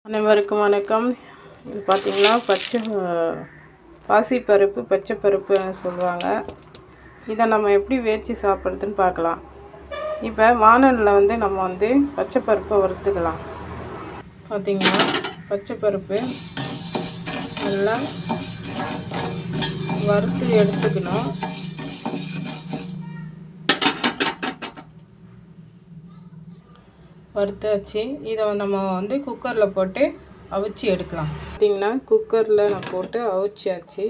அனைவருக்கும் வணக்கம். இது பார்த்திங்கன்னா பாசிப்பருப்பு பச்சைப்பருப்புன்னு சொல்லுவாங்க. இதை நம்ம எப்படி வேச்சு சாப்பிட்றதுன்னு பார்க்கலாம். இப்போ வானலில் நம்ம பச்சைப்பருப்பை வறுத்துக்கலாம். பார்த்திங்கன்னா பச்சைப்பருப்பு நல்லா வறுத்து எடுத்துக்கணும். வறுத்தாச்சு. இதை நம்ம குக்கரில் போட்டு அவிச்சு எடுக்கலாம். பார்த்திங்கன்னா குக்கரில் நான் போட்டு அவிச்சாச்சு.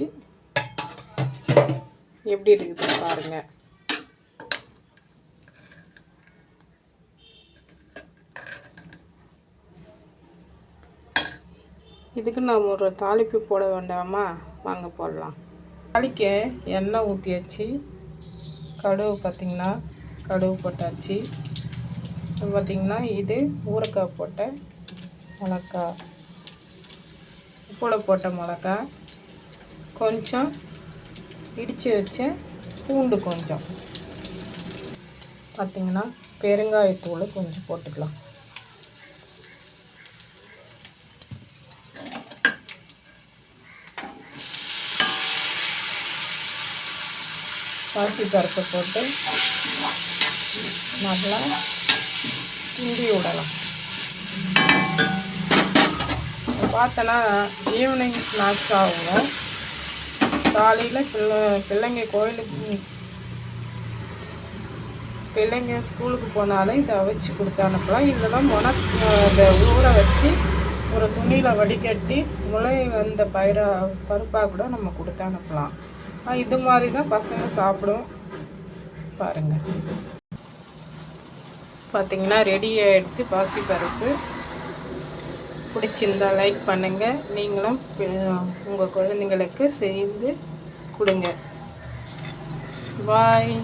எப்படி இருக்குது பாருங்கள். இதுக்கு நாம் ஒரு தாளிப்பு போட வேண்டாமா? வாங்க போடலாம். தாளிக்க எண்ணெய் ஊற்றியாச்சு. கடுகு பார்த்திங்கன்னா கடுகு போட்டாச்சு. பார்த்திங்கன்னா இது ஊறுகாய் போட்ட மிளகாய், உப்போட போட்ட மிளகாய், கொஞ்சம் இடித்து வச்ச பூண்டு, கொஞ்சம் பார்த்திங்கன்னா பெருங்காயத்தூள் கொஞ்சம் போட்டுக்கலாம். பாசிப்பருப்பை போட்டு நல்லா கிண்டி விடலாம். பார்த்தோன்னா ஈவினிங் ஸ்நாக்ஸ் ஆகும். காலையில் பிள்ளைங்க ஸ்கூலுக்கு போனாலும் இதை அவிச்சு கொடுத்து அனுப்பலாம். இல்லைன்னா இதை ஊற வச்சு ஒரு துணியில் வடிகட்டி முளை வந்த பருப்பாக கூட நம்ம கொடுத்து அனுப்பலாம். இது மாதிரி தான் பசங்க சாப்பிடும். பாருங்கள். பார்த்திங்கன்னா ரெடி ஆகிடுத்து பாசிப்பருப்பு. பிடிச்சிருந்தால் லைக் பண்ணுங்கள். நீங்களும் உங்கள் குழந்தைங்களுக்கு செய்து கொடுங்க. பாய்.